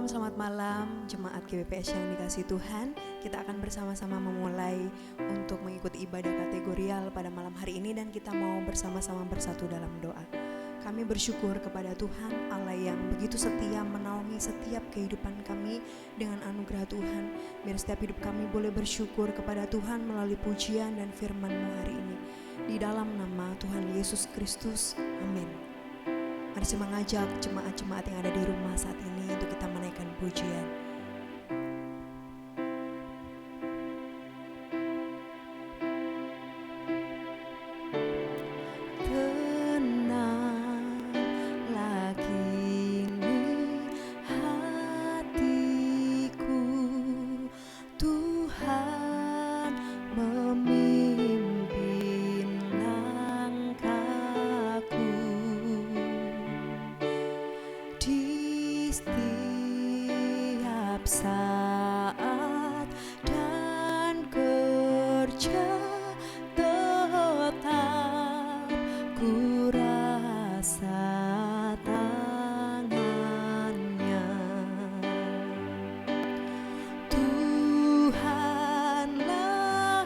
Shalom, selamat malam Jemaat GBPS yang dikasihi Tuhan. Kita akan bersama-sama memulai untuk mengikuti ibadah kategorial pada malam hari ini, dan kita mau bersama-sama bersatu dalam doa. Kami bersyukur kepada Tuhan Allah yang begitu setia menaungi setiap kehidupan kami dengan anugerah Tuhan. Biar setiap hidup kami boleh bersyukur kepada Tuhan melalui pujian dan firman-Mu hari ini. Di dalam nama Tuhan Yesus Kristus, amin. Mari saya mengajak jemaat-jemaat yang ada di rumah saat ini untuk kita menaikkan pujian. Saat dan kerja tetap ku rasa tangannya. Tuhanlah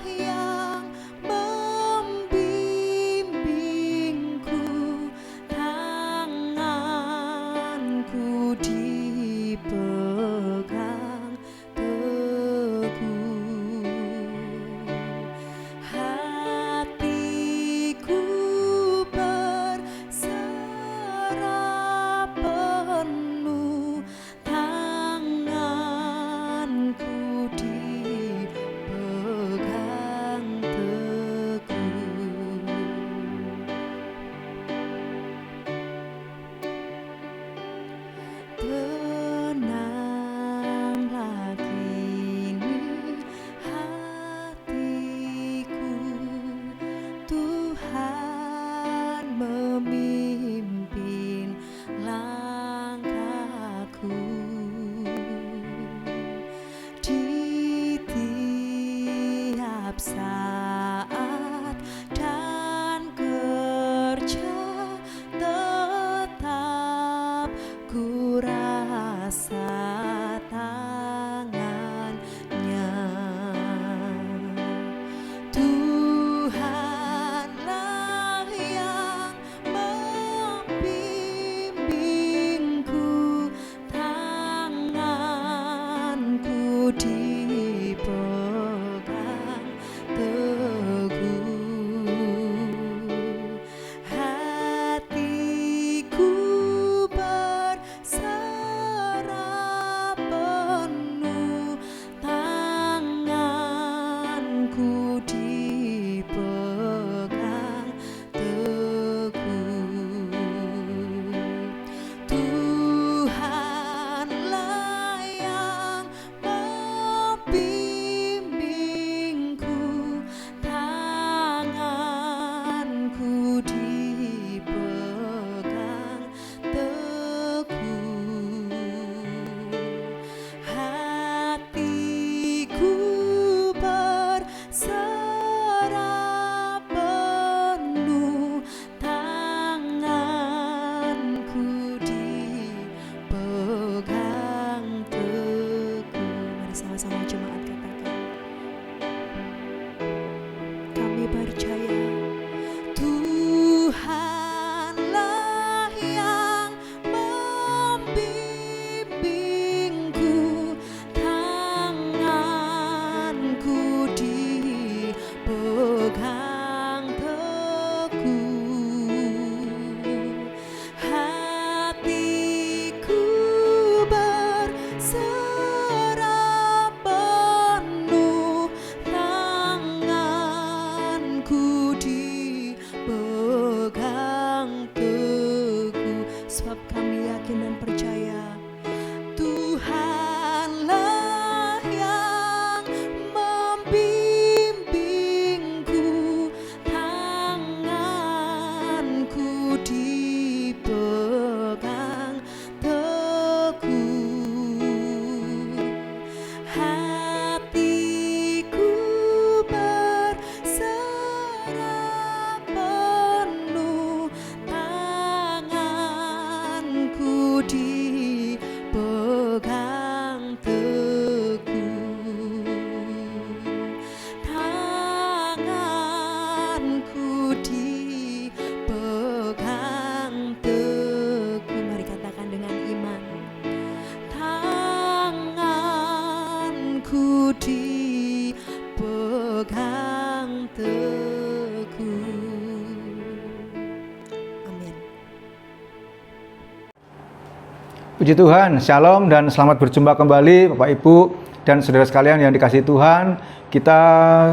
yang membimbingku, tanganku dipegang teguh, hatiku berserah penuh, tanganku dipegang teguh. Tenanglah kini hatiku, Tuhan memimpin langkahku. Di tiap saat dan kerja tetap ku rasa tangannya. Tuhanlah yang membimbingku, tanganku dipegang teguh, hatiku berserah penuh, tanganku dipegang teguh. Tuhanlah yang membimbingku, tanganku dipegang teguh, hatiku berserah penuh, tanganku dipegang teguh. Mari sama-sama jemaat katakan, kami percaya Tuhanlah yang membimbingku, tanganku dipegang teguh, hatiku berserah penuh, tanganku dipegang teguh. Sebab kami yakin dan percaya Tuhanlah yang membimbingku, tanganku dipegang teguh, hatiku berserah penuh, tanganku dipegang Puji Tuhan, Shalom dan selamat berjumpa kembali Bapak Ibu dan saudara sekalian yang dikasihi Tuhan. Kita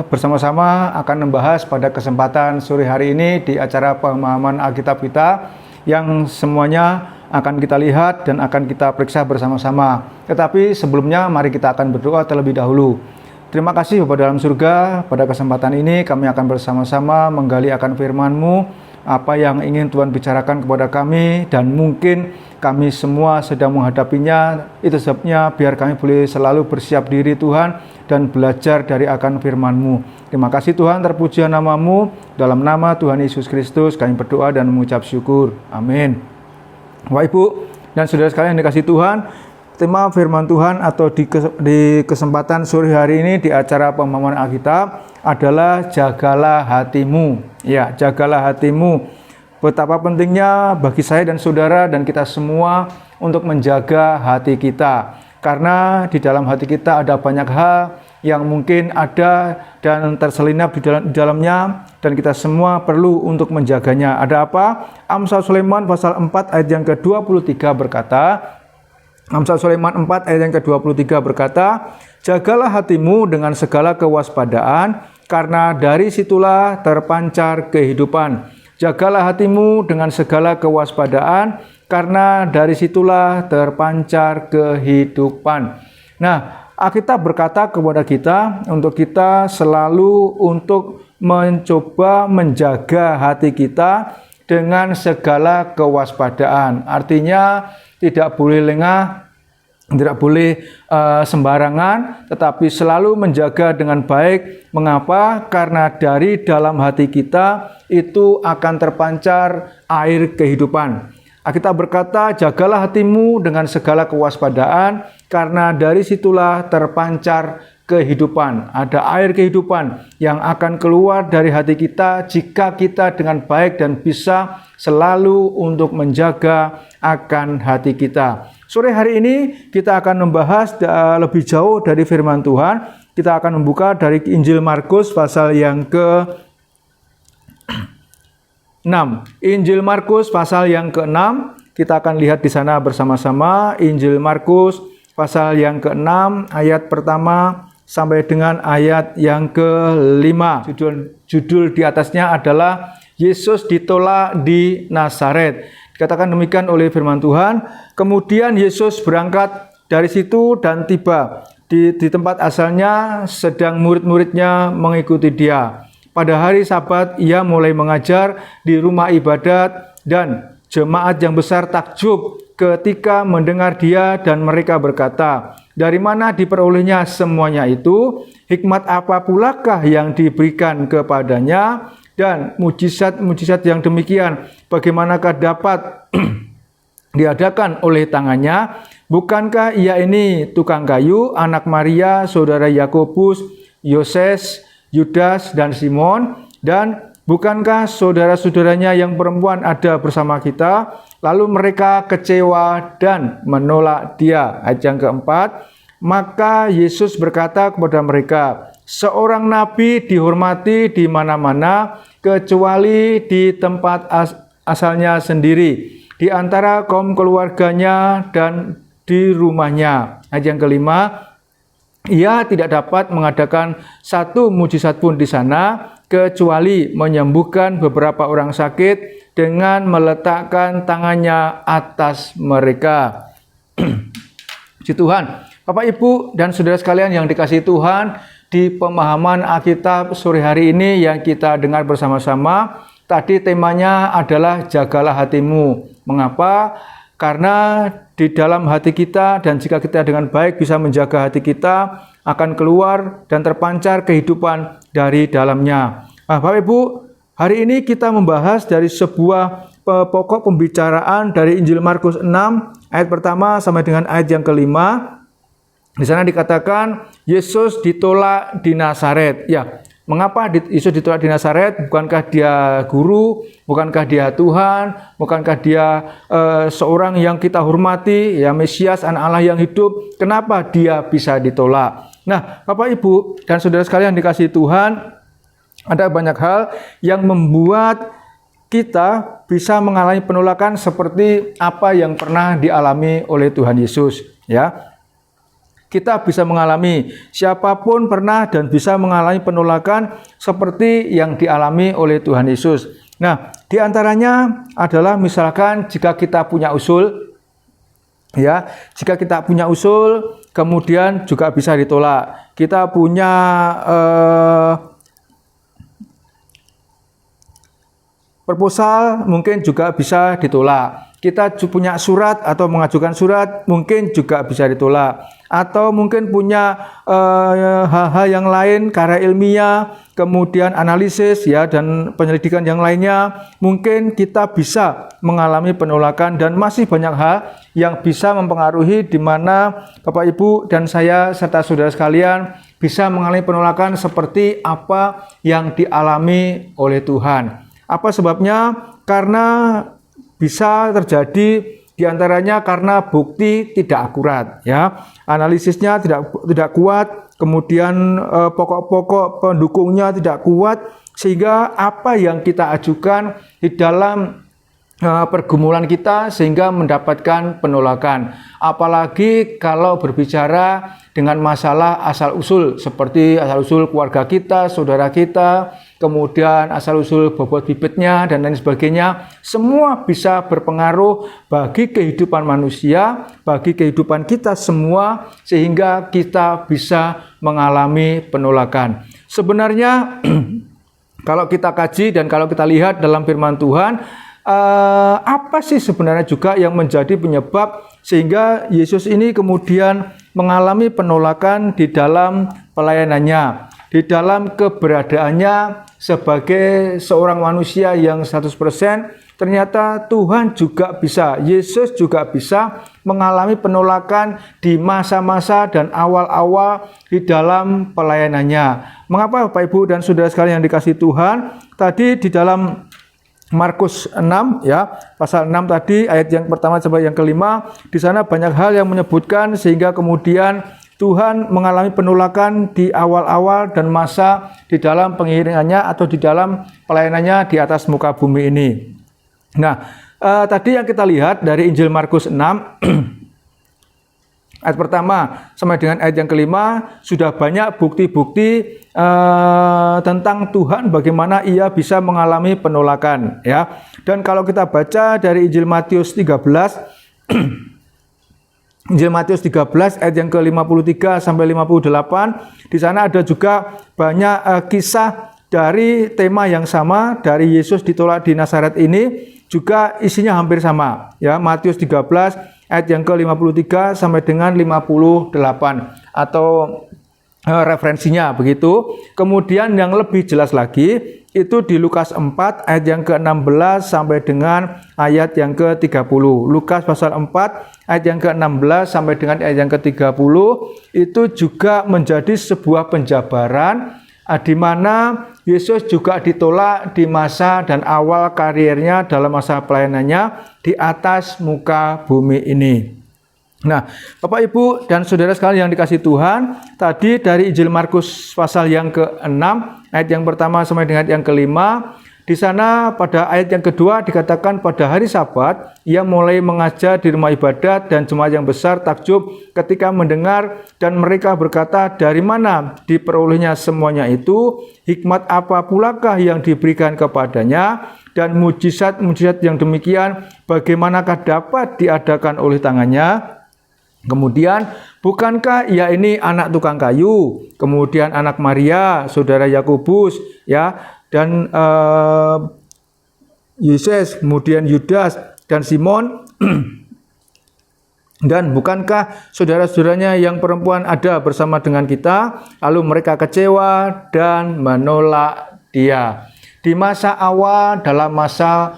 bersama-sama akan membahas pada kesempatan sore hari ini di acara pemahaman Alkitab kita yang semuanya akan kita lihat dan akan kita periksa bersama-sama. Tetapi sebelumnya mari kita akan berdoa terlebih dahulu. Terima kasih Bapa dalam surga, pada kesempatan ini kami akan bersama-sama menggali akan firman-Mu, apa yang ingin Tuhan bicarakan kepada kami, dan mungkin kami semua sedang menghadapinya. Itu sebabnya biar kami boleh selalu bersiap diri Tuhan dan belajar dari akan firman-Mu. Terima kasih Tuhan, terpuji nama-Mu. Dalam nama Tuhan Yesus Kristus kami berdoa dan mengucap syukur. Amin. Bapak Ibu dan saudara sekalian yang dikasihi Tuhan, tema firman Tuhan atau di kesempatan sore hari ini di acara pemahaman Alkitab adalah jagalah hatimu. Ya, jagalah hatimu. Betapa pentingnya bagi saya dan saudara dan kita semua untuk menjaga hati kita. Karena di dalam hati kita ada banyak hal yang mungkin ada dan terselinap di dalamnya, dan kita semua perlu untuk menjaganya. Ada apa? Amsal Sulaiman pasal 4 ayat yang ke-23 berkata, Amsal Sulaiman 4 ayat yang ke-23 berkata, jagalah hatimu dengan segala kewaspadaan, karena dari situlah terpancar kehidupan. Jagalah hatimu dengan segala kewaspadaan, karena dari situlah terpancar kehidupan. Nah, Alkitab berkata kepada kita untuk kita selalu untuk mencoba menjaga hati kita dengan segala kewaspadaan. Artinya tidak boleh lengah, tidak boleh sembarangan, tetapi selalu menjaga dengan baik. Mengapa? Karena dari dalam hati kita itu akan terpancar air kehidupan. Kita berkata, jagalah hatimu dengan segala kewaspadaan, karena dari situlah terpancar kehidupan. Ada air kehidupan yang akan keluar dari hati kita jika kita dengan baik dan bisa selalu untuk menjaga akan hati kita. Sore hari ini kita akan membahas lebih jauh dari firman Tuhan. Kita akan membuka dari Injil Markus pasal yang ke-6. Injil Markus pasal yang ke-6. Kita akan lihat di sana bersama-sama. Injil Markus pasal yang ke-6 ayat pertama sampai dengan ayat yang ke-5. Judul di atasnya adalah Yesus ditolak di Nazaret. Dikatakan demikian oleh firman Tuhan. Kemudian Yesus berangkat dari situ dan tiba di tempat asalnya, sedang murid-muridnya mengikuti dia. Pada hari Sabat ia mulai mengajar di rumah ibadat, dan jemaat yang besar takjub ketika mendengar dia, dan mereka berkata, dari mana diperolehnya semuanya itu? Hikmat apa pulakah yang diberikan kepadanya? Dan mujizat-mujizat yang demikian bagaimanakah dapat diadakan oleh tangannya? Bukankah ia ini tukang kayu, anak Maria, saudara Yakobus, Yoses, Yudas, dan Simon? Dan bukankah saudara-saudaranya yang perempuan ada bersama kita? Lalu mereka kecewa dan menolak dia. Ayat yang keempat, maka Yesus berkata kepada mereka, seorang nabi dihormati di mana-mana kecuali di tempat asalnya sendiri, di antara kaum keluarganya dan di rumahnya. Ayat yang kelima, ia tidak dapat mengadakan satu mujizat pun di sana kecuali menyembuhkan beberapa orang sakit dengan meletakkan tangannya atas mereka. Puji Tuhan. Bapak, Ibu, dan saudara sekalian yang dikasihi Tuhan, di pemahaman Alkitab sore hari ini yang kita dengar bersama-sama, tadi temanya adalah jagalah hatimu. Mengapa? Karena di dalam hati kita, dan jika kita dengan baik bisa menjaga hati kita, akan keluar dan terpancar kehidupan dari dalamnya. Nah, Bapak Ibu, hari ini kita membahas dari sebuah pokok pembicaraan dari Injil Markus 6 ayat pertama sampai dengan ayat yang kelima. Di sana dikatakan Yesus ditolak di Nazaret. Ya, mengapa Yesus ditolak di Nazaret? Bukankah dia guru? Bukankah dia Tuhan? Bukankah dia seorang yang kita hormati, ya Mesias, anak Allah yang hidup? Kenapa dia bisa ditolak? Nah, Bapak, Ibu, dan saudara sekalian dikasihi Tuhan, ada banyak hal yang membuat kita bisa mengalami penolakan seperti apa yang pernah dialami oleh Tuhan Yesus, ya. Kita bisa mengalami, siapapun pernah dan bisa mengalami penolakan seperti yang dialami oleh Tuhan Yesus. Nah, di antaranya adalah misalkan jika kita punya usul, ya, jika kita punya usul, kemudian juga bisa ditolak. Kita punya proposal mungkin juga bisa ditolak. Kita punya surat atau mengajukan surat mungkin juga bisa ditolak. Atau mungkin punya hal-hal yang lain, karya ilmiah, kemudian analisis, ya, dan penyelidikan yang lainnya, mungkin kita bisa mengalami penolakan, dan masih banyak hal yang bisa mempengaruhi di mana Bapak Ibu dan saya serta saudara sekalian bisa mengalami penolakan seperti apa yang dialami oleh Tuhan. Apa sebabnya? Karena bisa terjadi diantaranya karena bukti tidak akurat, ya, analisisnya tidak kuat, kemudian pokok-pokok pendukungnya tidak kuat, sehingga apa yang kita ajukan di dalam pergumulan kita sehingga mendapatkan penolakan. Apalagi kalau berbicara dengan masalah asal-usul seperti asal-usul keluarga kita, saudara kita, kemudian asal-usul bobot bibitnya dan lain sebagainya, semua bisa berpengaruh bagi kehidupan manusia, bagi kehidupan kita semua, sehingga kita bisa mengalami penolakan. Sebenarnya kalau kita kaji dan kalau kita lihat dalam firman Tuhan, apa sih sebenarnya juga yang menjadi penyebab sehingga Yesus ini kemudian mengalami penolakan di dalam pelayanannya, di dalam keberadaannya sebagai seorang manusia yang 100%, ternyata Tuhan juga bisa, Yesus juga bisa mengalami penolakan di masa-masa dan awal-awal di dalam pelayanannya. Mengapa Bapak Ibu dan saudara sekalian yang dikasihi Tuhan? Tadi di dalam Markus 6, ya, pasal 6 tadi ayat yang pertama sampai yang kelima, di sana banyak hal yang menyebutkan sehingga kemudian Tuhan mengalami penolakan di awal-awal dan masa di dalam pengiringannya atau di dalam pelayanannya di atas muka bumi ini. Nah, tadi yang kita lihat dari Injil Markus 6 ayat pertama sampai dengan ayat yang kelima sudah banyak bukti-bukti tentang Tuhan, bagaimana ia bisa mengalami penolakan, ya. Dan kalau kita baca dari Injil Matius 13 Injil Matius 13 ayat yang ke-53 sampai 58, di sana ada juga banyak kisah dari tema yang sama, dari Yesus ditolak di Nazaret ini juga isinya hampir sama, ya. Matius 13 ayat yang ke-53 sampai dengan 58 atau referensinya begitu. Kemudian yang lebih jelas lagi itu di Lukas 4 ayat yang ke-16 sampai dengan ayat yang ke-30. Lukas pasal 4 ayat yang ke-16 sampai dengan ayat yang ke-30 itu juga menjadi sebuah penjabaran di mana Yesus juga ditolak di masa dan awal karirnya dalam masa pelayanannya di atas muka bumi ini. Nah, Bapak Ibu dan saudara sekalian yang dikasihi Tuhan, tadi dari Injil Markus pasal yang ke-6 ayat yang pertama sampai dengan yang kelima, di sana pada ayat yang kedua dikatakan pada hari Sabat ia mulai mengajar di rumah ibadat dan jemaat yang besar takjub ketika mendengar dan mereka berkata, dari mana diperolehnya semuanya itu, hikmat apa pulakah yang diberikan kepadanya, dan mujizat-mujizat yang demikian bagaimanakah dapat diadakan oleh tangannya. Kemudian, bukankah ia ini anak tukang kayu, kemudian anak Maria, saudara Yakobus, ya, dan Yesus, kemudian Yudas dan Simon, dan bukankah saudara-saudaranya yang perempuan ada bersama dengan kita? Lalu mereka kecewa dan menolak dia. Di masa awal dalam masa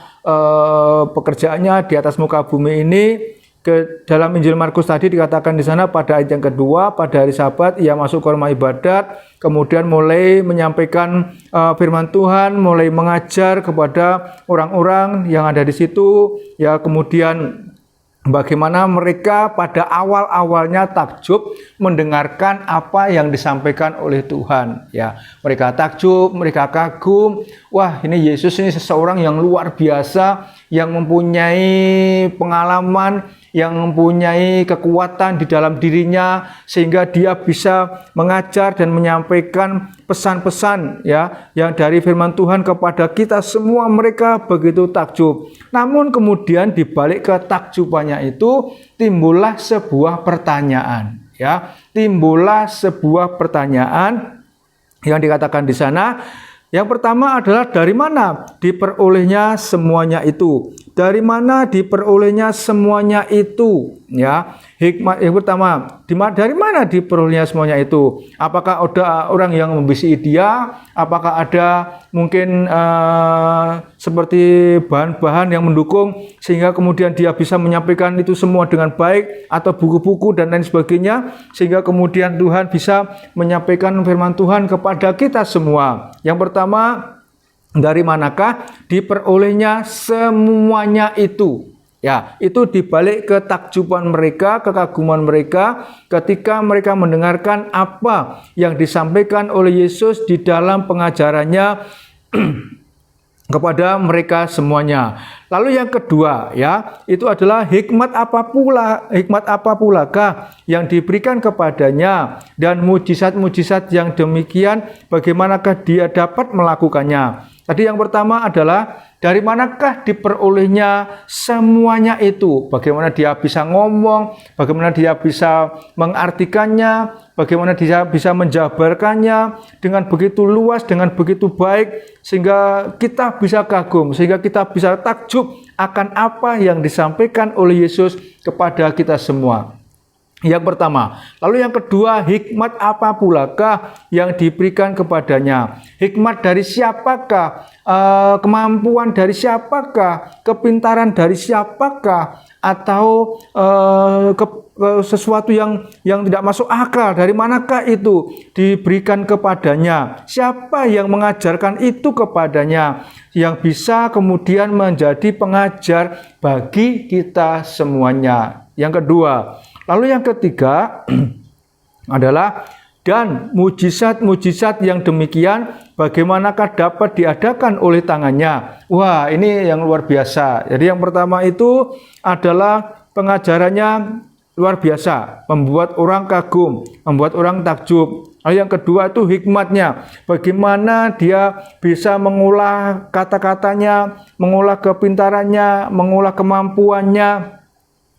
pekerjaannya di atas muka bumi ini, dalam Injil Markus tadi dikatakan di sana pada ayat yang kedua, pada hari Sabat ia masuk ke rumah ibadat, kemudian mulai menyampaikan firman Tuhan, mulai mengajar kepada orang-orang yang ada di situ, ya. Kemudian bagaimana mereka pada awal-awalnya takjub mendengarkan apa yang disampaikan oleh Tuhan, ya. Mereka takjub, mereka kagum, wah, ini Yesus ini seseorang yang luar biasa, yang mempunyai pengalaman, yang mempunyai kekuatan di dalam dirinya sehingga dia bisa mengajar dan menyampaikan pesan-pesan ya yang dari firman Tuhan kepada kita semua. Mereka begitu takjub. Namun kemudian di balik ketakjubannya itu timbullah sebuah pertanyaan ya. Timbullah sebuah pertanyaan yang dikatakan di sana. Yang pertama adalah dari mana diperolehnya semuanya itu? Dari mana diperolehnya semuanya itu? Ya, hikmat yang pertama, dari mana diperolehnya semuanya itu? Apakah ada orang yang membisiki dia? Apakah ada mungkin seperti bahan-bahan yang mendukung sehingga kemudian dia bisa menyampaikan itu semua dengan baik, atau buku-buku dan lain sebagainya sehingga kemudian Tuhan bisa menyampaikan firman Tuhan kepada kita semua? Yang pertama, dari manakah diperolehnya semuanya itu? Ya, itu dibalik ketakjuban mereka, kekaguman mereka ketika mereka mendengarkan apa yang disampaikan oleh Yesus di dalam pengajarannya kepada mereka semuanya. Lalu yang kedua ya, itu adalah hikmat apa pulakah yang diberikan kepadanya, dan mujizat-mujizat yang demikian bagaimanakah dia dapat melakukannya. Tadi yang pertama adalah dari manakah diperolehnya semuanya itu? Bagaimana dia bisa ngomong, bagaimana dia bisa mengartikannya, bagaimana dia bisa menjabarkannya dengan begitu luas, dengan begitu baik, sehingga kita bisa kagum, sehingga kita bisa takjub akan apa yang disampaikan oleh Yesus kepada kita semua. Yang pertama. Lalu yang kedua, hikmat apa pulakah yang diberikan kepadanya? Hikmat dari siapakah? Kemampuan dari siapakah? Kepintaran dari siapakah? Atau sesuatu yang tidak masuk akal, dari manakah itu diberikan kepadanya? Siapa yang mengajarkan itu kepadanya, yang bisa kemudian menjadi pengajar bagi kita semuanya? Yang kedua. Lalu yang ketiga adalah dan mujizat-mujizat yang demikian bagaimanakah dapat diadakan oleh tangannya? Wah, ini yang luar biasa. Jadi yang pertama itu adalah pengajarannya luar biasa, membuat orang kagum, membuat orang takjub. Lalu yang kedua itu hikmatnya, bagaimana dia bisa mengolah kata-katanya, mengolah kepintarannya, mengolah kemampuannya,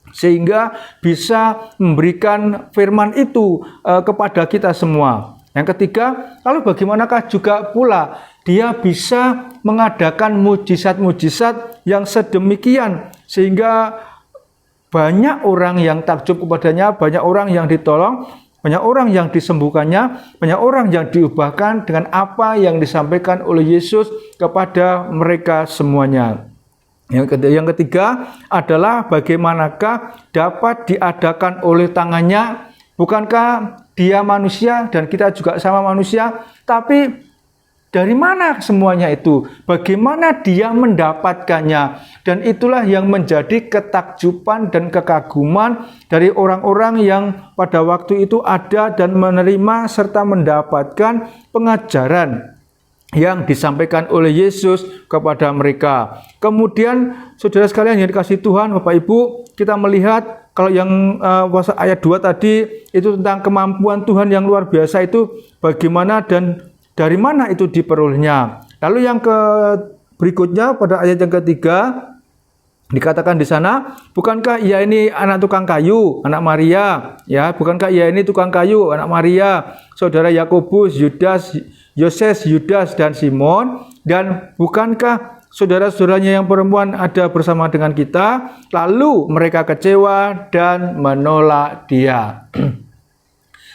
sehingga bisa memberikan firman itu kepada kita semua. Yang ketiga, lalu bagaimanakah juga pula dia bisa mengadakan mujizat-mujizat yang sedemikian sehingga banyak orang yang takjub kepadanya, banyak orang yang ditolong, banyak orang yang disembuhkannya, banyak orang yang diubahkan dengan apa yang disampaikan oleh Yesus kepada mereka semuanya. Yang ketiga adalah bagaimanakah dapat diadakan oleh tangannya? Bukankah dia manusia dan kita juga sama manusia? Tapi dari mana semuanya itu? Bagaimana dia mendapatkannya? Dan itulah yang menjadi ketakjuban dan kekaguman dari orang-orang yang pada waktu itu ada dan menerima serta mendapatkan pengajaran yang disampaikan oleh Yesus kepada mereka. Kemudian saudara sekalian yang dikasihi Tuhan, Bapak Ibu, kita melihat kalau yang ayat 2 tadi itu tentang kemampuan Tuhan yang luar biasa itu bagaimana dan dari mana itu diperolehnya. Lalu yang berikutnya pada ayat yang ketiga dikatakan di sana, bukankah ia ini anak tukang kayu, anak Maria, ya, bukankah ia ini tukang kayu, anak Maria, saudara Yakobus, Yoses, Yudas, dan Simon, dan bukankah saudara-saudaranya yang perempuan ada bersama dengan kita? Lalu mereka kecewa dan menolak dia.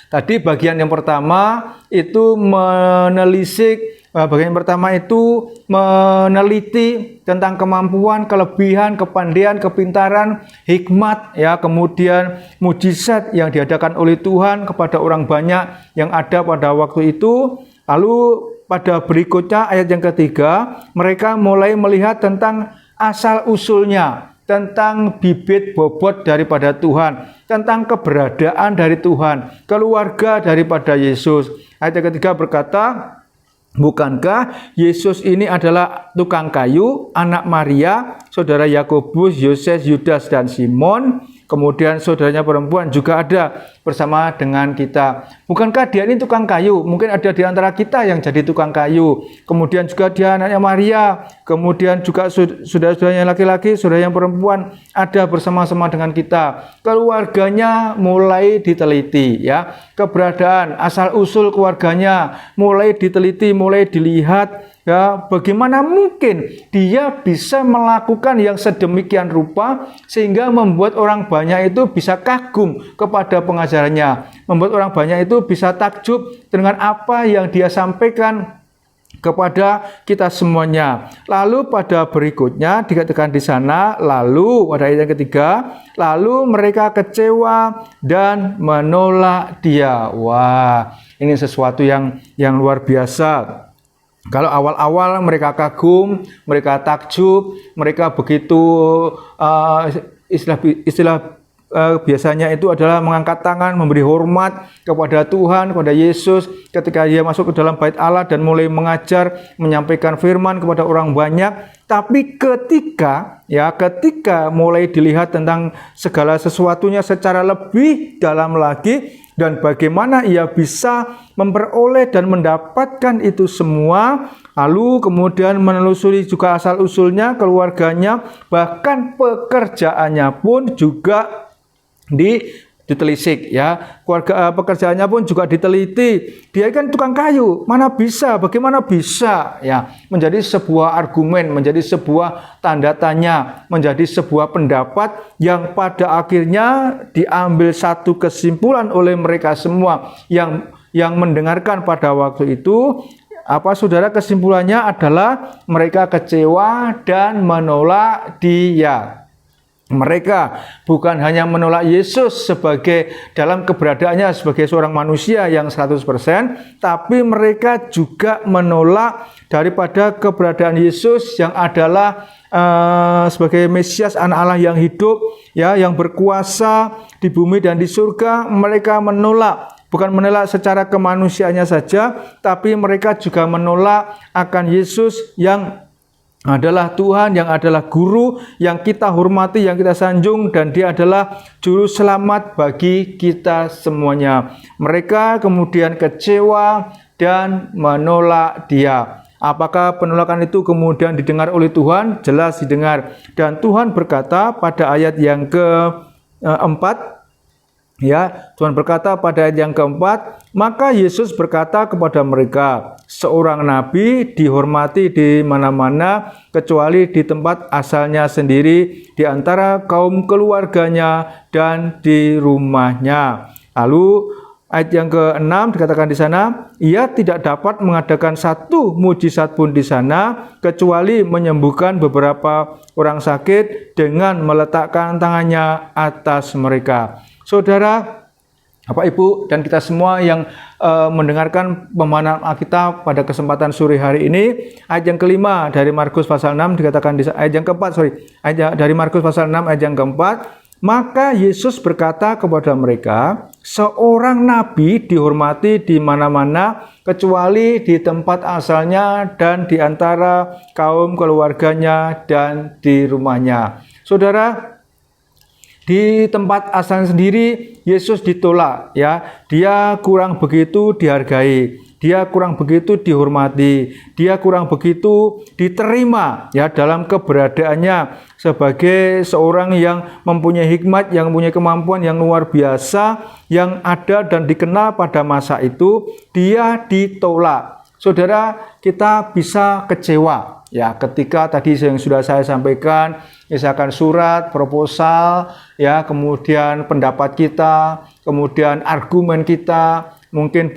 Tadi bagian yang pertama itu menelisik, bagian pertama itu meneliti tentang kemampuan, kelebihan, kepandaian, kepintaran, hikmat, ya, kemudian mujizat yang diadakan oleh Tuhan kepada orang banyak yang ada pada waktu itu. Lalu pada berikutnya ayat yang ketiga, mereka mulai melihat tentang asal-usulnya, tentang bibit bobot daripada Tuhan, tentang keberadaan dari Tuhan, keluarga daripada Yesus. Ayat yang ketiga berkata, Bukankah Yesus ini adalah tukang kayu, anak Maria, saudara Yakobus, Yoses, Yudas, dan Simon? Kemudian saudaranya perempuan juga ada bersama dengan kita. Bukankah dia ini tukang kayu? Mungkin ada di antara kita yang jadi tukang kayu. Kemudian juga dia anaknya Maria. Kemudian juga saudara-saudaranya laki-laki, saudara yang perempuan ada bersama-sama dengan kita. Keluarganya mulai diteliti, ya. Keberadaan, asal-usul keluarganya mulai diteliti, mulai dilihat. Ya, bagaimana mungkin dia bisa melakukan yang sedemikian rupa sehingga membuat orang banyak itu bisa kagum kepada pengajarannya, membuat orang banyak itu bisa takjub dengan apa yang dia sampaikan kepada kita semuanya. Lalu pada berikutnya dikatakan di sana, lalu pada ayat yang ketiga, lalu mereka kecewa dan menolak dia. Wah, ini sesuatu yang luar biasa. Kalau awal-awal mereka kagum, mereka takjub, mereka begitu istilah biasanya itu adalah mengangkat tangan, memberi hormat kepada Tuhan, kepada Yesus ketika dia masuk ke dalam bait Allah dan mulai mengajar, menyampaikan firman kepada orang banyak. Tapi ketika mulai dilihat tentang segala sesuatunya secara lebih dalam lagi, dan bagaimana ia bisa memperoleh dan mendapatkan itu semua, lalu kemudian menelusuri juga asal-usulnya, keluarganya, bahkan pekerjaannya pun juga ditelisik, ya. Pekerjaannya pun juga diteliti. Dia kan tukang kayu, mana bisa, bagaimana bisa, ya. Menjadi sebuah argumen, menjadi sebuah tanda tanya, menjadi sebuah pendapat yang pada akhirnya diambil satu kesimpulan oleh mereka semua yang mendengarkan pada waktu itu. Apa saudara, kesimpulannya adalah mereka kecewa dan menolak dia. Mereka bukan hanya menolak Yesus sebagai dalam keberadaannya sebagai seorang manusia yang 100%, tapi mereka juga menolak daripada keberadaan Yesus yang adalah sebagai Mesias, anak Allah yang hidup, ya, yang berkuasa di bumi dan di surga. Mereka menolak, bukan menolak secara kemanusiaannya saja, tapi mereka juga menolak akan Yesus yang adalah Tuhan, yang adalah guru, yang kita hormati, yang kita sanjung, dan dia adalah juru selamat bagi kita semuanya. Mereka kemudian kecewa dan menolak dia. Apakah penolakan itu kemudian didengar oleh Tuhan? Jelas didengar. Dan Tuhan berkata pada ayat yang keempat, ya, Tuhan berkata pada ayat yang keempat, maka Yesus berkata kepada mereka, seorang nabi dihormati di mana-mana kecuali di tempat asalnya sendiri, di antara kaum keluarganya dan di rumahnya. Lalu ayat yang ke-6 dikatakan di sana, ia tidak dapat mengadakan satu mujizat pun di sana kecuali menyembuhkan beberapa orang sakit dengan meletakkan tangannya atas mereka. Saudara, Bapak Ibu dan kita semua yang mendengarkan pemahaman Alkitab pada kesempatan sore hari ini, ayat yang kelima dari Markus pasal 6 dikatakan di ayat yang keempat, dari Markus pasal 6 ayat yang keempat, maka Yesus berkata kepada mereka, seorang nabi dihormati di mana-mana kecuali di tempat asalnya dan di antara kaum keluarganya dan di rumahnya. Saudara, di tempat asalnya sendiri Yesus ditolak, ya. Dia kurang begitu dihargai, dia kurang begitu dihormati, dia kurang begitu diterima, ya, dalam keberadaannya sebagai seorang yang mempunyai hikmat, yang mempunyai kemampuan yang luar biasa, yang ada dan dikenal pada masa itu. Dia ditolak. Saudara, kita bisa kecewa, ya, ketika tadi yang sudah saya sampaikan, misalkan surat, proposal, ya, kemudian pendapat kita, kemudian argumen kita, mungkin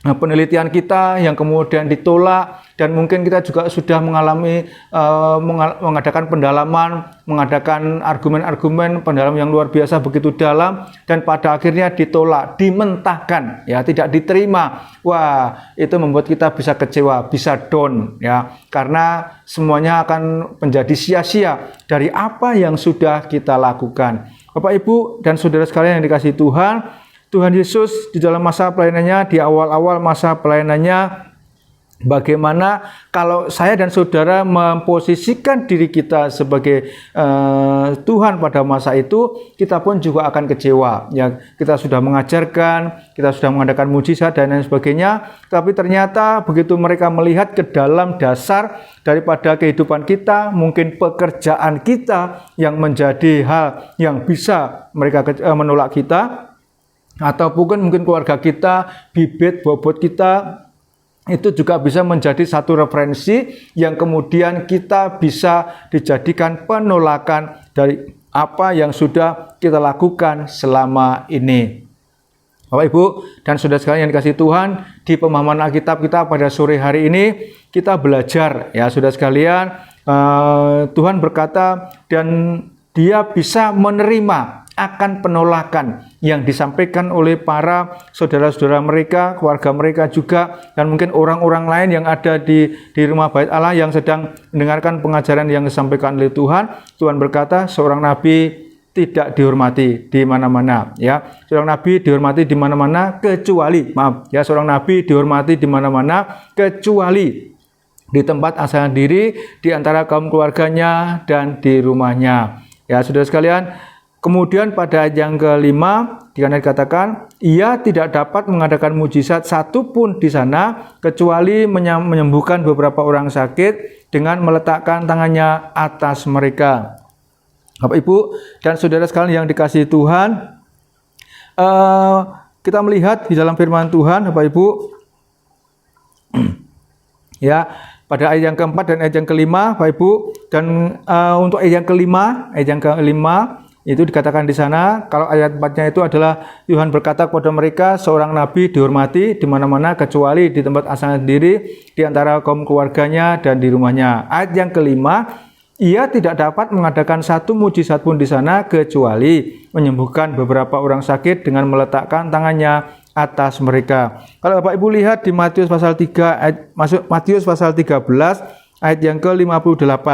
penelitian kita yang kemudian ditolak, dan mungkin kita juga sudah mengalami mengadakan pendalaman, mengadakan argumen-argumen pendalaman yang luar biasa begitu dalam, dan pada akhirnya ditolak, dimentahkan, ya, tidak diterima. Wah, itu membuat kita bisa kecewa, bisa down, ya, karena semuanya akan menjadi sia-sia dari apa yang sudah kita lakukan. Bapak, Ibu, dan saudara sekalian yang dikasihi Tuhan, Tuhan Yesus di dalam masa pelayanannya, di awal-awal masa pelayanannya, Bagaimana kalau saya dan saudara memposisikan diri kita sebagai Tuhan pada masa itu, kita pun juga akan kecewa. Ya, kita sudah mengajarkan, kita sudah mengadakan mujizat dan lain sebagainya, tapi ternyata begitu mereka melihat ke dalam dasar daripada kehidupan kita, mungkin pekerjaan kita yang menjadi hal yang bisa mereka menolak kita, ataupun mungkin keluarga kita, bibit bobot kita, itu juga bisa menjadi satu referensi yang kemudian kita bisa dijadikan penolakan dari apa yang sudah kita lakukan selama ini. Bapak Ibu dan saudara sekalian yang dikasihi Tuhan, di pemahaman Alkitab kita pada sore hari ini kita belajar ya saudara sekalian, Tuhan berkata dan Dia bisa menerima akan penolakan yang disampaikan oleh para saudara-saudara mereka, keluarga mereka juga, dan mungkin orang-orang lain yang ada di rumah bait Allah yang sedang mendengarkan pengajaran yang disampaikan oleh Tuhan. Tuhan berkata, seorang nabi tidak dihormati di mana-mana, ya. Seorang nabi dihormati di mana-mana kecuali, seorang nabi dihormati di mana-mana kecuali di tempat asalnya diri, di antara kaum keluarganya dan di rumahnya. Ya, saudara sekalian, kemudian pada ayat yang kelima, dikatakan, ia tidak dapat mengadakan mujizat satupun di sana, kecuali menyembuhkan beberapa orang sakit dengan meletakkan tangannya atas mereka. Bapak Ibu dan saudara sekalian yang dikasihi Tuhan, kita melihat di dalam firman Tuhan, Bapak Ibu, ya, pada ayat yang keempat dan ayat yang kelima, Bapak Ibu, dan untuk ayat yang kelima, itu dikatakan di sana, kalau ayat 4-nya itu adalah Tuhan berkata kepada mereka, seorang nabi dihormati di mana-mana kecuali di tempat asalnya sendiri, di antara kaum keluarganya dan di rumahnya. Ayat yang kelima, ia tidak dapat mengadakan satu mujizat pun di sana kecuali menyembuhkan beberapa orang sakit dengan meletakkan tangannya atas mereka. Kalau Bapak Ibu lihat di Matius pasal 3 Matius pasal 13 ayat yang ke-58.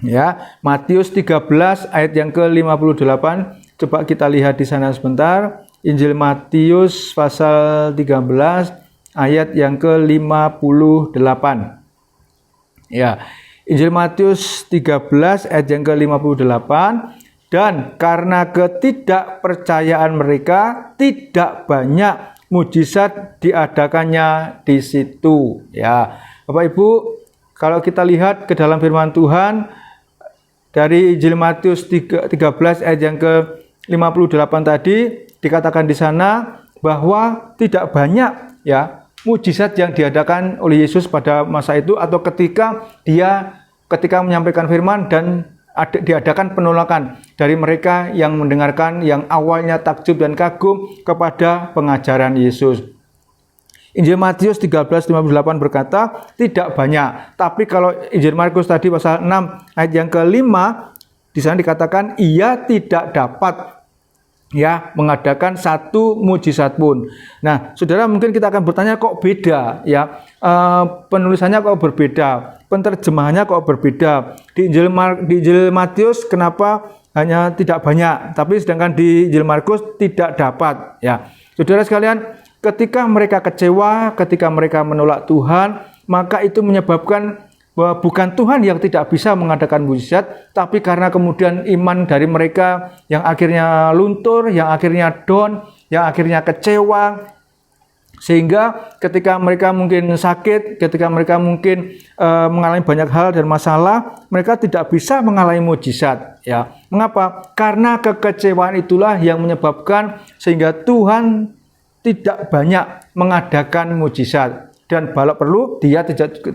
Ya, Matius 13 ayat yang ke-58. Coba kita lihat di sana sebentar. Injil Matius pasal 13 ayat yang ke-58. Ya, Injil Matius 13 ayat yang ke-58. Dan karena ketidakpercayaan mereka, tidak banyak mujizat diadakannya di situ. Ya, Bapak Ibu, kalau kita lihat ke dalam firman Tuhan dari Injil Matius 13 ayat yang ke-58 tadi, dikatakan di sana bahwa tidak banyak ya mujizat yang diadakan oleh Yesus pada masa itu, atau ketika menyampaikan firman dan diadakan penolakan dari mereka yang mendengarkan, yang awalnya takjub dan kagum kepada pengajaran Yesus. Injil Matius 13:58 berkata tidak banyak. Tapi kalau Injil Markus tadi pasal 6 ayat yang ke-5, di sana dikatakan ia tidak dapat ya mengadakan satu mujizat pun. Nah, saudara, mungkin kita akan bertanya kok beda ya, penulisannya kok berbeda, penerjemahannya kok berbeda. Di Injil Matius kenapa hanya tidak banyak, tapi sedangkan di Injil Markus tidak dapat ya. Saudara sekalian, ketika mereka kecewa, ketika mereka menolak Tuhan, maka itu menyebabkan bahwa bukan Tuhan yang tidak bisa mengadakan mujizat, tapi karena kemudian iman dari mereka yang akhirnya luntur, yang akhirnya down, yang akhirnya kecewa, sehingga ketika mereka mungkin sakit, ketika mereka mungkin mengalami banyak hal dan masalah, mereka tidak bisa mengalami mujizat. Ya, mengapa? Karena kekecewaan itulah yang menyebabkan sehingga Tuhan tidak banyak mengadakan mujizat. Dan kalau perlu, dia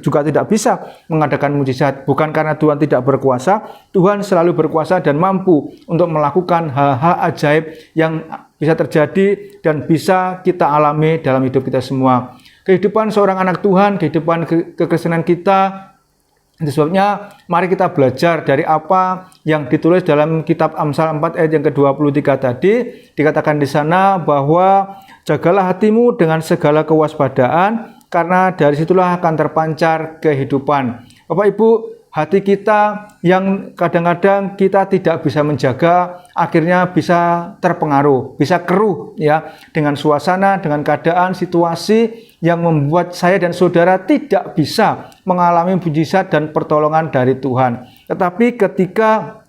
juga tidak bisa mengadakan mujizat. Bukan karena Tuhan tidak berkuasa, Tuhan selalu berkuasa dan mampu untuk melakukan hal-hal ajaib yang bisa terjadi dan bisa kita alami dalam hidup kita semua. Kehidupan seorang anak Tuhan, kehidupan kekristenan kita, itu sebabnya mari kita belajar dari apa yang ditulis dalam kitab Amsal 4 ayat yang ke-23 tadi. Dikatakan di sana bahwa jagalah hatimu dengan segala kewaspadaan, karena dari situlah akan terpancar kehidupan. Bapak Ibu, hati kita yang kadang-kadang kita tidak bisa menjaga, akhirnya bisa terpengaruh, bisa keruh ya dengan suasana, dengan keadaan, situasi yang membuat saya dan saudara tidak bisa mengalami mujizat dan pertolongan dari Tuhan. Tetapi ketika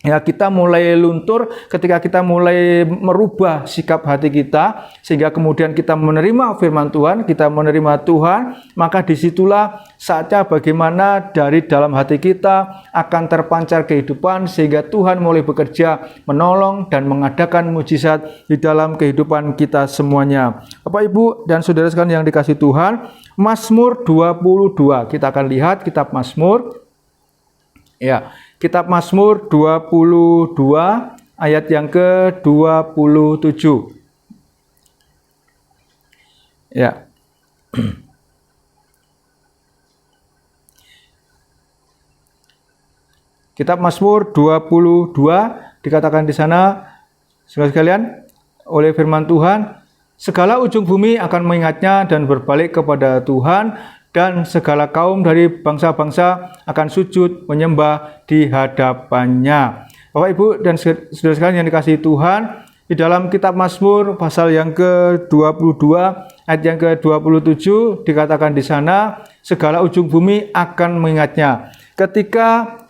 kita mulai luntur, ketika kita mulai merubah sikap hati kita, sehingga kemudian kita menerima firman Tuhan, kita menerima Tuhan, maka disitulah saatnya bagaimana dari dalam hati kita akan terpancar kehidupan, sehingga Tuhan mulai bekerja, menolong dan mengadakan mujizat di dalam kehidupan kita semuanya. Bapak, Ibu, dan saudara sekalian yang dikasihi Tuhan, Mazmur 22, kita akan lihat kitab Mazmur. Kitab Mazmur 22 ayat yang ke-27. Kitab Mazmur 22 dikatakan di sana, saudara sekalian, oleh firman Tuhan, segala ujung bumi akan mengingatnya dan berbalik kepada Tuhan, dan segala kaum dari bangsa-bangsa akan sujud menyembah di hadapannya. Bapak, Ibu, dan saudara sekalian yang dikasihi Tuhan, di dalam kitab Mazmur pasal yang ke-22 ayat yang ke-27 dikatakan di sana, segala ujung bumi akan mengingatnya. Ketika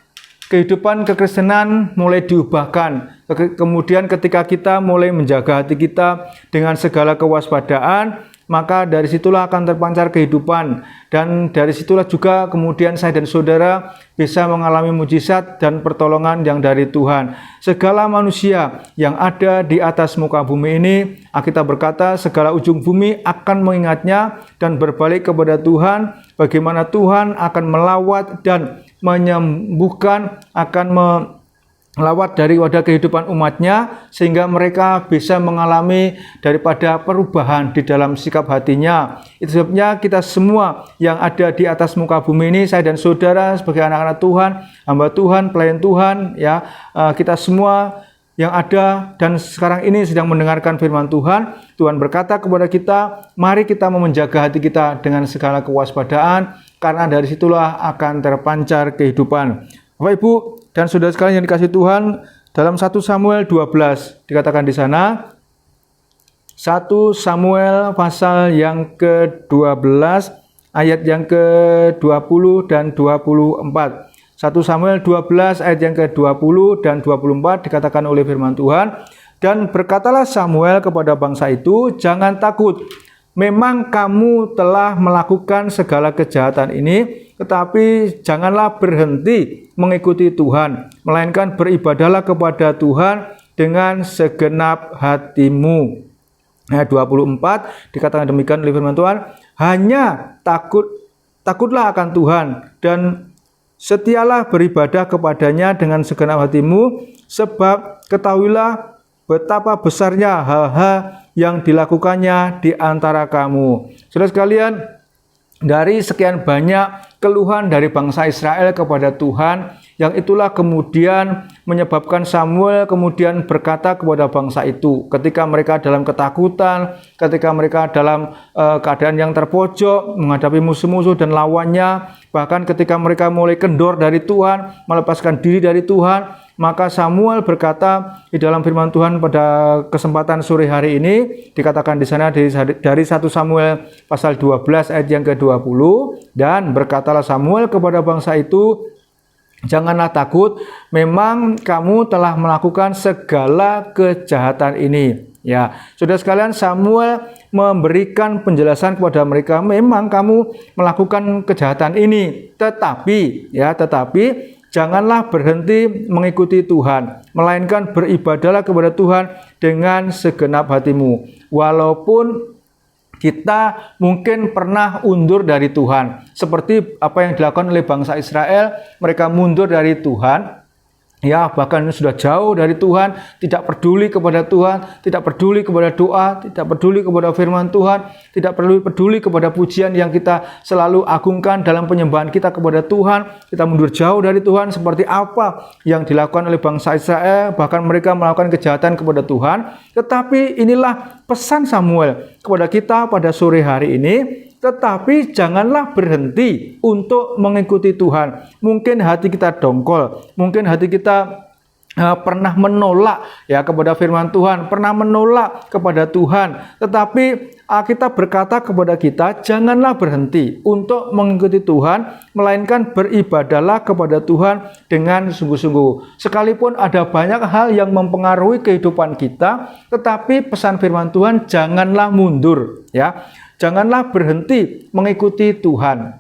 kehidupan kekristenan mulai diubahkan, kemudian ketika kita mulai menjaga hati kita dengan segala kewaspadaan, maka dari situlah akan terpancar kehidupan, dan dari situlah juga kemudian saya dan saudara bisa mengalami mujizat dan pertolongan yang dari Tuhan. Segala manusia yang ada di atas muka bumi ini, Alkitab berkata, segala ujung bumi akan mengingatnya dan berbalik kepada Tuhan, bagaimana Tuhan akan melawat dan menyembuhkan, akan melawat dari wadah kehidupan umatnya, sehingga mereka bisa mengalami daripada perubahan di dalam sikap hatinya. Itu sebabnya kita semua yang ada di atas muka bumi ini, saya dan saudara sebagai anak-anak Tuhan, hamba Tuhan, pelayan Tuhan, kita semua yang ada dan sekarang ini sedang mendengarkan firman Tuhan, Tuhan berkata kepada kita, mari kita menjaga hati kita dengan segala kewaspadaan, karena dari situlah akan terpancar kehidupan. Bapak, Ibu, dan saudara sekalian yang dikasihi Tuhan, dalam 1 Samuel 12 dikatakan di sana, 1 Samuel pasal yang ke-12 ayat yang ke-20 dan 24. 1 Samuel 12 ayat yang ke-20 dan 24 dikatakan oleh firman Tuhan, dan berkatalah Samuel kepada bangsa itu, jangan takut, memang kamu telah melakukan segala kejahatan ini, tetapi janganlah berhenti mengikuti Tuhan, melainkan beribadahlah kepada Tuhan dengan segenap hatimu. Ayat 24 dikatakan demikian oleh firman Tuhan, hanya takutlah akan Tuhan dan setialah beribadah kepadanya dengan segenap hatimu, sebab ketahuilah betapa besarnya hal-hal yang dilakukannya di antara kamu. Saudara sekalian, dari sekian banyak keluhan dari bangsa Israel kepada Tuhan, yang itulah kemudian menyebabkan Samuel kemudian berkata kepada bangsa itu, ketika mereka dalam ketakutan, ketika mereka dalam keadaan yang terpojok, menghadapi musuh-musuh dan lawannya, bahkan ketika mereka mulai kendor dari Tuhan, melepaskan diri dari Tuhan, maka Samuel berkata di dalam firman Tuhan pada kesempatan sore hari ini, dikatakan di sana dari 1 Samuel pasal 12 ayat yang ke-20, dan berkatalah Samuel kepada bangsa itu, janganlah takut, memang kamu telah melakukan segala kejahatan ini. Ya, saudara sekalian, Samuel memberikan penjelasan kepada mereka, memang kamu melakukan kejahatan ini, tetapi janganlah berhenti mengikuti Tuhan, melainkan beribadahlah kepada Tuhan dengan segenap hatimu. Walaupun kita mungkin pernah undur dari Tuhan, seperti apa yang dilakukan oleh bangsa Israel, mereka mundur dari Tuhan, bahkan sudah jauh dari Tuhan, tidak peduli kepada Tuhan, tidak peduli kepada doa, tidak peduli kepada firman Tuhan, tidak peduli kepada pujian yang kita selalu agungkan dalam penyembahan kita kepada Tuhan. Kita mundur jauh dari Tuhan, seperti apa yang dilakukan oleh bangsa Israel, bahkan mereka melakukan kejahatan kepada Tuhan. Tetapi inilah pesan Samuel kepada kita pada sore hari ini, tetapi janganlah berhenti untuk mengikuti Tuhan. Mungkin hati kita dongkol, mungkin hati kita pernah menolak ya kepada firman Tuhan, pernah menolak kepada Tuhan, tetapi Alkitab berkata kepada kita, janganlah berhenti untuk mengikuti Tuhan, melainkan beribadahlah kepada Tuhan dengan sungguh-sungguh. Sekalipun ada banyak hal yang mempengaruhi kehidupan kita, tetapi pesan firman Tuhan, janganlah mundur ya. Janganlah berhenti mengikuti Tuhan.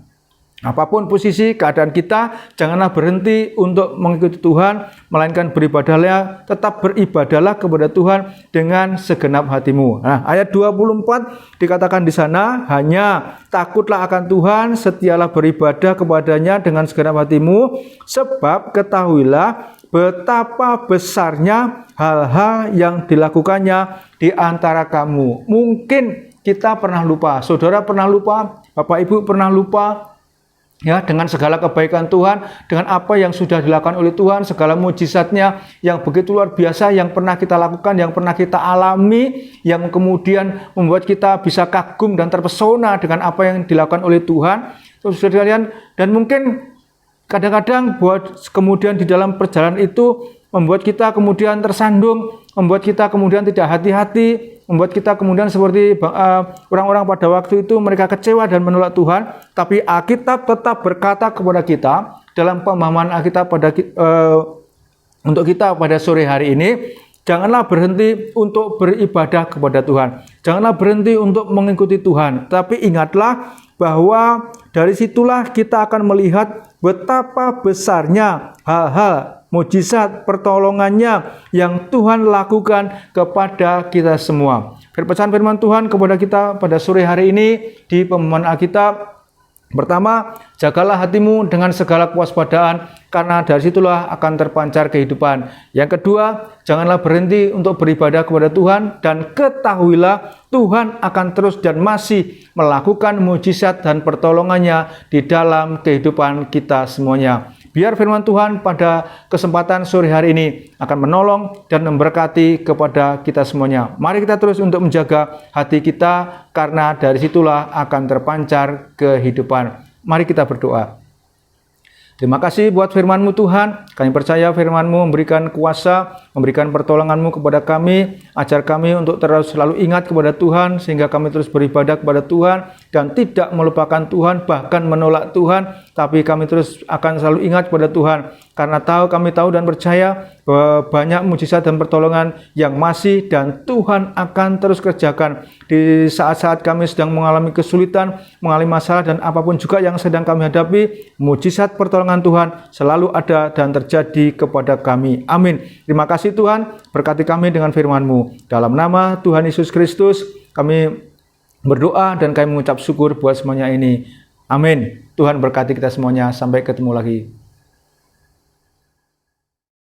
Apapun posisi keadaan kita, janganlah berhenti untuk mengikuti Tuhan, melainkan beribadahlah, tetap beribadahlah kepada Tuhan dengan segenap hatimu. Nah, ayat 24 dikatakan di sana, hanya takutlah akan Tuhan, setialah beribadah kepadanya dengan segenap hatimu, sebab ketahuilah betapa besarnya hal-hal yang dilakukannya di antara kamu. Mungkin kita pernah lupa, saudara pernah lupa, Bapak Ibu pernah lupa, ya, dengan segala kebaikan Tuhan, dengan apa yang sudah dilakukan oleh Tuhan, segala mujizatnya yang begitu luar biasa yang pernah kita lakukan, yang pernah kita alami, yang kemudian membuat kita bisa kagum dan terpesona dengan apa yang dilakukan oleh Tuhan. Saudara sekalian, dan mungkin kadang-kadang buat kemudian di dalam perjalanan itu membuat kita kemudian tersandung, membuat kita kemudian tidak hati-hati, membuat kita kemudian seperti orang-orang pada waktu itu, mereka kecewa dan menolak Tuhan. Tapi Alkitab tetap berkata kepada kita dalam pemahaman Alkitab untuk kita pada sore hari ini, janganlah berhenti untuk beribadah kepada Tuhan, janganlah berhenti untuk mengikuti Tuhan. Tapi ingatlah bahwa dari situlah kita akan melihat betapa besarnya hal-hal mujizat pertolongannya yang Tuhan lakukan kepada kita semua. Pesan firman Tuhan kepada kita pada sore hari ini di pemahaman Alkitab. Pertama, jagalah hatimu dengan segala kewaspadaan, karena dari situlah akan terpancar kehidupan. Yang kedua, janganlah berhenti untuk beribadah kepada Tuhan, dan ketahuilah Tuhan akan terus dan masih melakukan mujizat dan pertolongannya di dalam kehidupan kita semuanya. Biar firman Tuhan pada kesempatan sore hari ini akan menolong dan memberkati kepada kita semuanya. Mari kita terus untuk menjaga hati kita, karena dari situlah akan terpancar kehidupan. Mari kita berdoa. Terima kasih buat firman-Mu Tuhan. Kami percaya firman-Mu memberikan kuasa, memberikan pertolongan-Mu kepada kami. Ajar kami untuk terus selalu ingat kepada Tuhan, sehingga kami terus beribadah kepada Tuhan dan tidak melupakan Tuhan, bahkan menolak Tuhan. Tapi kami terus akan selalu ingat kepada Tuhan, karena kami tahu dan percaya bahwa banyak mujizat dan pertolongan yang masih dan Tuhan akan terus kerjakan di saat-saat kami sedang mengalami kesulitan, mengalami masalah dan apapun juga yang sedang kami hadapi. Mujizat pertolongan Tuhan selalu ada dan terjadi kepada kami. Amin. Terima kasih Tuhan, berkati kami dengan firman-Mu. Dalam nama Tuhan Yesus Kristus kami berdoa dan kami mengucap syukur buat semuanya ini. Amin. Tuhan berkati kita semuanya. Sampai ketemu lagi.